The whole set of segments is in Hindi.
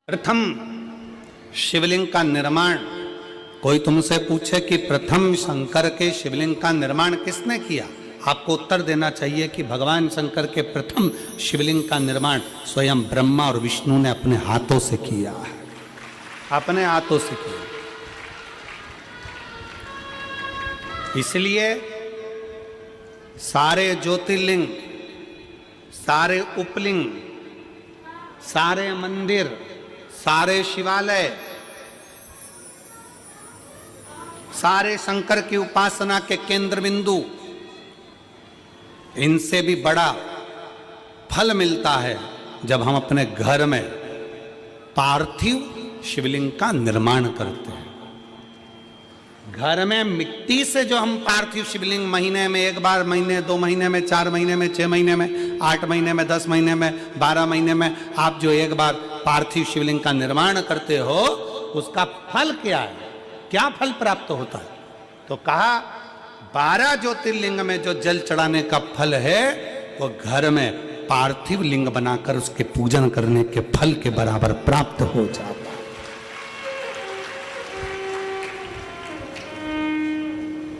प्रथम शिवलिंग का निर्माण, कोई तुमसे पूछे कि प्रथम शंकर के शिवलिंग का निर्माण किसने किया, आपको उत्तर देना चाहिए कि भगवान शंकर के प्रथम शिवलिंग का निर्माण स्वयं ब्रह्मा और विष्णु ने अपने हाथों से किया है, अपने हाथों से किया। इसलिए सारे ज्योतिर्लिंग, सारे उपलिंग, सारे मंदिर, सारे शिवालय, सारे शंकर की उपासना के केंद्र बिंदु, इनसे भी बड़ा फल मिलता है जब हम अपने घर में पार्थिव शिवलिंग का निर्माण करते हैं। घर में मिट्टी से जो हम पार्थिव शिवलिंग महीने में एक बार, महीने 2 महीने में, 4 महीने में, 6 महीने में, 8 महीने में, 10 महीने में, 12 महीने में आप जो एक बार पार्थिव शिवलिंग का निर्माण करते हो, उसका फल क्या है, क्या फल प्राप्त होता है? तो कहा 12 ज्योतिर्लिंग में जो जल चढ़ाने का फल है वो घर में पार्थिव लिंग बनाकर उसके पूजन करने के फल के बराबर प्राप्त हो जाता है।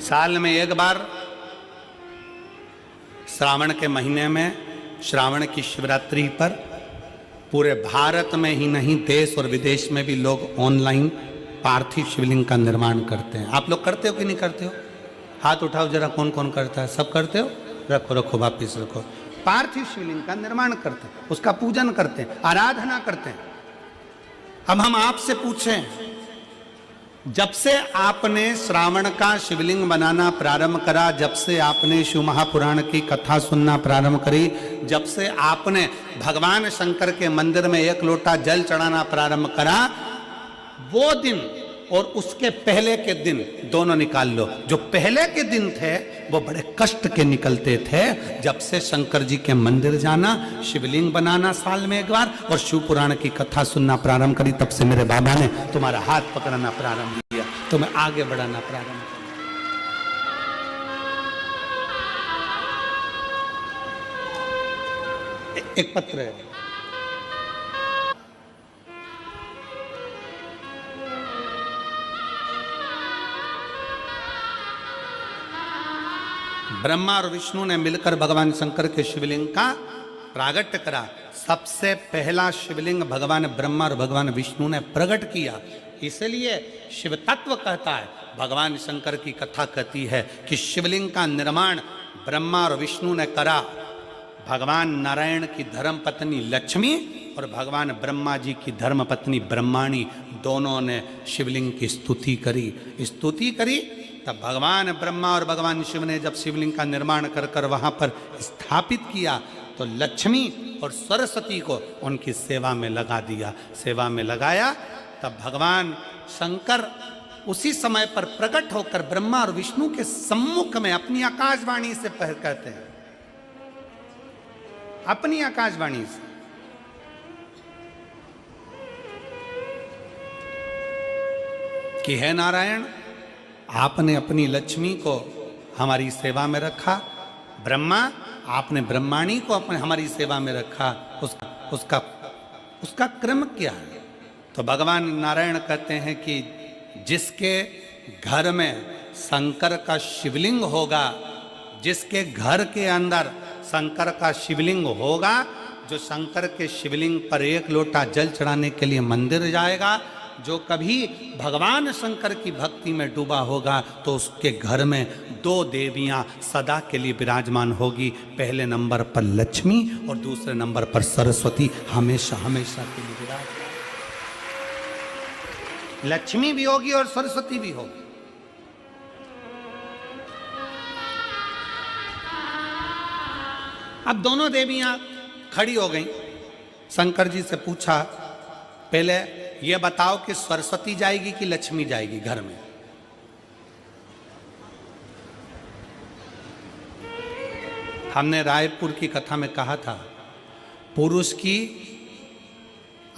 साल में एक बार श्रावण के महीने में, श्रावण की शिवरात्रि पर पूरे भारत में ही नहीं देश और विदेश में भी लोग ऑनलाइन पार्थिव शिवलिंग का निर्माण करते हैं। आप लोग करते हो कि नहीं करते हो? हाथ उठाओ जरा, कौन कौन करता है? सब करते हो? रखो रखो, वापिस रखो। पार्थिव शिवलिंग का निर्माण करते हैं, उसका पूजन करते हैं, आराधना करते हैं। अब हम आपसे पूछें, जब से आपने श्रावण का शिवलिंग बनाना प्रारंभ करा, जब से आपने शिव महापुराण की कथा सुनना प्रारंभ करी, जब से आपने भगवान शंकर के मंदिर में 1 लोटा जल चढ़ाना प्रारंभ करा, वो दिन और उसके पहले के दिन दोनों निकाल लो। जो पहले के दिन थे वो बड़े कष्ट के निकलते थे। जब से शंकर जी के मंदिर जाना, शिवलिंग बनाना साल में एक बार और शिव पुराण की कथा सुनना प्रारंभ करी, तब से मेरे बाबा ने तुम्हारा हाथ पकड़ना प्रारंभ किया, तुम्हें आगे बढ़ाना प्रारंभ किया। एक पत्र है, ब्रह्मा और विष्णु ने मिलकर भगवान शंकर के शिवलिंग का प्रागट्य करा। सबसे पहला शिवलिंग भगवान ब्रह्मा और भगवान विष्णु ने प्रकट किया। इसलिए शिव तत्व कहता है, भगवान शंकर की कथा कहती है कि शिवलिंग का निर्माण ब्रह्मा और विष्णु ने करा। भगवान नारायण की धर्म पत्नी लक्ष्मी और भगवान ब्रह्मा जी की धर्म पत्नी ब्रह्माणी दोनों ने शिवलिंग की स्तुति करी। तब भगवान ब्रह्मा और भगवान शिव ने जब शिवलिंग का निर्माण कर वहां पर स्थापित किया तो लक्ष्मी और सरस्वती को उनकी सेवा में लगा दिया। सेवा में लगाया तब भगवान शंकर उसी समय पर प्रकट होकर ब्रह्मा और विष्णु के सम्मुख में अपनी आकाशवाणी से कहते हैं, अपनी आकाशवाणी से, कि है नारायण, आपने अपनी लक्ष्मी को हमारी सेवा में रखा, ब्रह्मा आपने ब्रह्माणी को अपने हमारी सेवा में रखा, उसका क्रम क्या है? तो भगवान नारायण कहते हैं कि जिसके घर में शंकर का शिवलिंग होगा, जिसके घर के अंदर शंकर का शिवलिंग होगा, जो शंकर के शिवलिंग पर 1 लोटा जल चढ़ाने के लिए मंदिर जाएगा, जो कभी भगवान शंकर की भक्ति में डूबा होगा, तो उसके घर में 2 देवियां सदा के लिए विराजमान होगी। पहले नंबर पर लक्ष्मी और दूसरे नंबर पर सरस्वती, हमेशा हमेशा के लिए विराजमान। लक्ष्मी भी होगी और सरस्वती भी होगी। अब दोनों देवियां खड़ी हो गई। शंकर जी से पूछा, पहले ये बताओ कि सरस्वती जाएगी कि लक्ष्मी जाएगी घर में? हमने रायपुर की कथा में कहा था, पुरुष की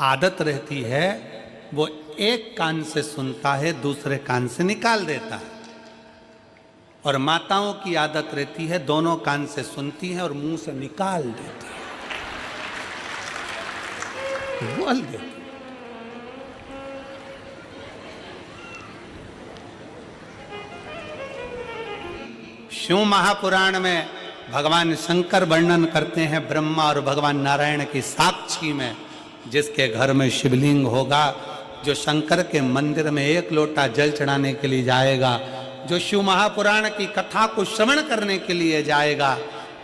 आदत रहती है वो एक कान से सुनता है, दूसरे कान से निकाल देता है, और माताओं की आदत रहती है दोनों कान से सुनती हैं और मुंह से निकाल देती है, बोल देती। शिव महापुराण में भगवान शंकर वर्णन करते हैं ब्रह्मा और भगवान नारायण की साक्षी में, जिसके घर में शिवलिंग होगा, जो शंकर के मंदिर में एक लोटा जल चढ़ाने के लिए जाएगा, जो शिव महापुराण की कथा को श्रवण करने के लिए जाएगा,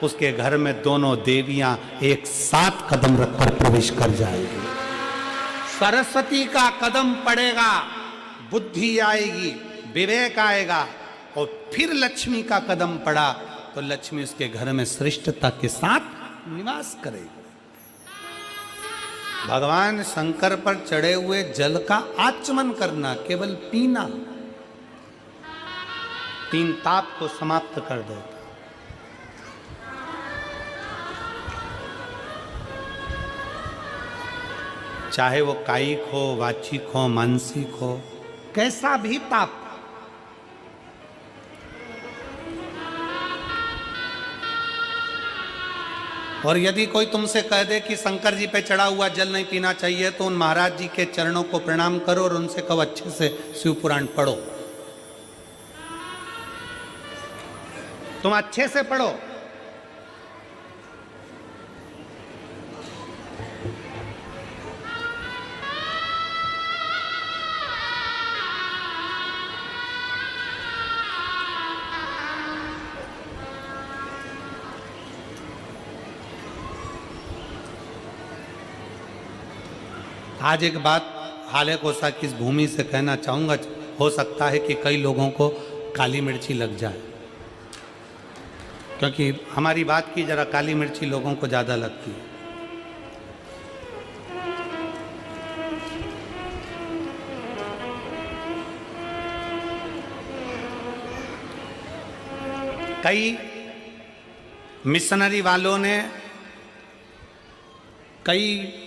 उसके घर में दोनों देवियां एक साथ कदम रखकर प्रवेश कर जाएगी। सरस्वती का कदम पड़ेगा, बुद्धि आएगी, विवेक आएगा, और फिर लक्ष्मी का कदम पड़ा तो लक्ष्मी उसके घर में श्रेष्ठता के साथ निवास करेगी। भगवान शंकर पर चढ़े हुए जल का आचमन करना, केवल पीना, 3 ताप को समाप्त कर देता। चाहे वो कायिक हो, वाचिक हो, मानसिक हो, कैसा भी ताप। और यदि कोई तुमसे कह दे कि शंकर जी पे चढ़ा हुआ जल नहीं पीना चाहिए, तो उन महाराज जी के चरणों को प्रणाम करो और उनसे कहो अच्छे से शिव पुराण पढ़ो, तुम अच्छे से पढ़ो। आज एक बात हाले कोसा की इस भूमि से कहना चाहूँगा। हो सकता है कि कई लोगों को काली मिर्ची लग जाए, क्योंकि हमारी बात की जरा काली मिर्ची लोगों को ज़्यादा लगती है। कई मिशनरी वालों ने, कई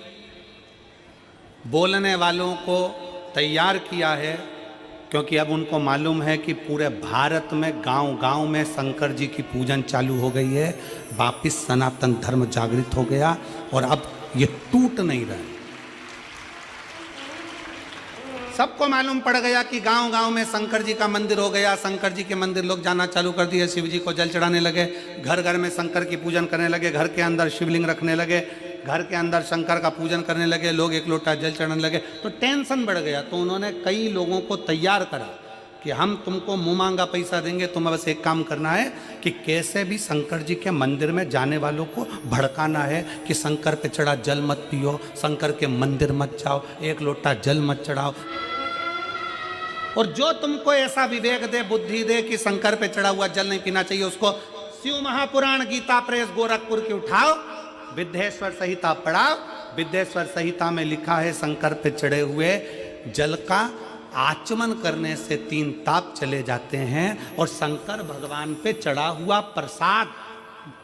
बोलने वालों को तैयार किया है, क्योंकि अब उनको मालूम है कि पूरे भारत में गांव-गांव में शंकर जी की पूजन चालू हो गई है, वापिस सनातन धर्म जागृत हो गया और अब ये टूट नहीं रहा। सबको मालूम पड़ गया कि गांव-गांव में शंकर जी का मंदिर हो गया। शंकर जी के मंदिर लोग जाना चालू कर दिए, शिव जी को जल चढ़ाने लगे, घर घर में शंकर की पूजन करने लगे, घर के अंदर शिवलिंग रखने लगे, घर के अंदर शंकर का पूजन करने लगे, लोग एक लोटा जल चढ़ाने लगे, तो टेंशन बढ़ गया। तो उन्होंने कई लोगों को तैयार करा कि हम तुमको मुंह मांगा पैसा देंगे, तुम्हें बस एक काम करना है कि कैसे भी शंकर जी के मंदिर में जाने वालों को भड़काना है कि शंकर पे चढ़ा जल मत पियो, शंकर के मंदिर मत जाओ, एक लोटा जल मत चढ़ाओ। और जो तुमको ऐसा विवेक दे, बुद्धि दे कि शंकर पे चढ़ा हुआ जल नहीं पीना चाहिए, उसको शिव महापुराण गीता प्रेस गोरखपुर की उठाओ, विद्येश्वर संहिता पढ़ाओ। विद्येश्वर संहिता में लिखा है शंकर पे चढ़े हुए जल का आचमन करने से 3 ताप चले जाते हैं, और शंकर भगवान पे चढ़ा हुआ प्रसाद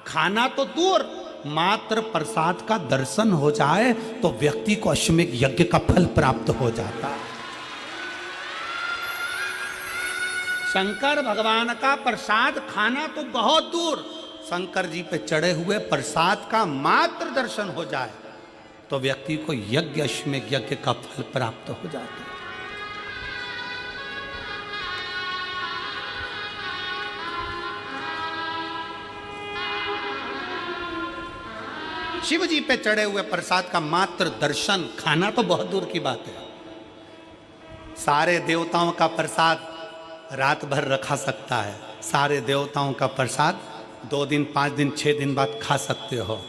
खाना तो दूर, मात्र प्रसाद का दर्शन हो जाए तो व्यक्ति को अश्वमेध यज्ञ का फल प्राप्त हो जाता है। शंकर भगवान का प्रसाद खाना तो बहुत दूर, शंकर जी पे चढ़े हुए प्रसाद का मात्र दर्शन हो जाए तो व्यक्ति को यज्ञ, अश्वमेध यज्ञ का फल प्राप्त हो जाता है। शिव जी पे चढ़े हुए प्रसाद का मात्र दर्शन, खाना तो बहुत दूर की बात है। सारे देवताओं का प्रसाद रात भर रखा सकता है, सारे देवताओं का प्रसाद 2 दिन, 5 दिन, 6 दिन बाद खा सकते हो,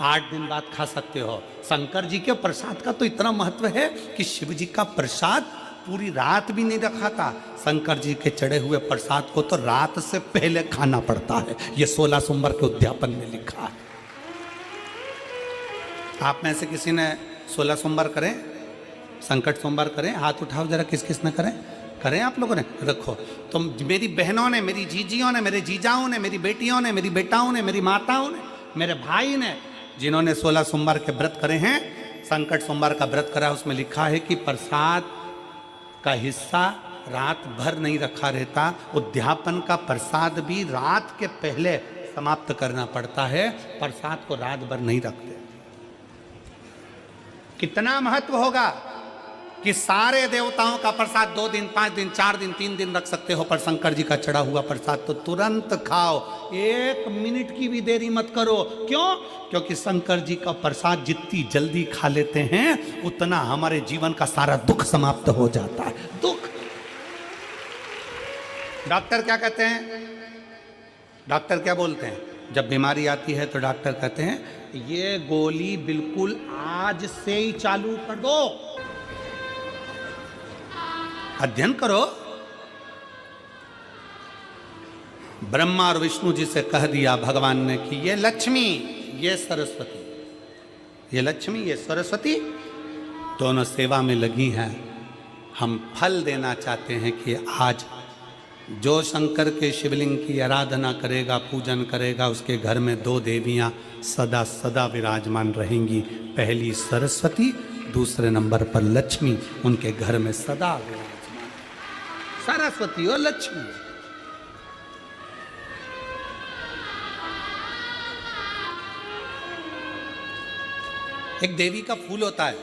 8 दिन बाद खा सकते हो। शंकर जी के प्रसाद का तो इतना महत्व है कि शिव जी का प्रसाद पूरी रात भी नहीं रखा था। शंकर जी के चढ़े हुए प्रसाद को तो रात से पहले खाना पड़ता है, ये 16 सोमवार के उद्यापन में लिखा है। आप में से किसी ने 16 सोमवार करें, संकट सोमवार करें? हाथ उठाओ जरा, किस किस ने करें? करें आप लोगों ने? रखो। तो मेरी बहनों ने, मेरी जीजियों ने, मेरे जीजाओं ने, मेरी बेटियों ने, मेरी बेटाओं ने, मेरी माताओं ने, मेरे भाई ने, जिन्होंने 16 सोमवार के व्रत करे हैं, संकट सोमवार का व्रत करा, उसमें लिखा है कि प्रसाद का हिस्सा रात भर नहीं रखा रहता, उद्यापन का प्रसाद भी रात के पहले समाप्त करना पड़ता है, प्रसाद को रात भर नहीं रखते। कितना महत्व होगा। कि सारे देवताओं का प्रसाद 2 दिन 5 दिन 4 दिन 3 दिन रख सकते हो, पर शंकर जी का चढ़ा हुआ प्रसाद तो तुरंत खाओ, 1 मिनट की भी देरी मत करो। क्यों? क्योंकि शंकर जी का प्रसाद जितनी जल्दी खा लेते हैं उतना हमारे जीवन का सारा दुख समाप्त हो जाता है। दुख। डॉक्टर क्या कहते हैं? डॉक्टर क्या बोलते हैं? जब बीमारी आती है तो डॉक्टर कहते हैं ये गोली बिल्कुल आज से ही चालू कर दो, अध्ययन करो। ब्रह्मा और विष्णु जी से कह दिया भगवान ने कि ये लक्ष्मी, ये सरस्वती, ये लक्ष्मी, ये सरस्वती दोनों सेवा में लगी हैं। हम फल देना चाहते हैं कि आज जो शंकर के शिवलिंग की आराधना करेगा, पूजन करेगा, उसके घर में 2 देवियां सदा सदा विराजमान रहेंगी। पहली सरस्वती, दूसरे नंबर पर लक्ष्मी, उनके घर में सदा विराजमान। सरस्वती और लक्ष्मी। एक देवी का फूल होता है,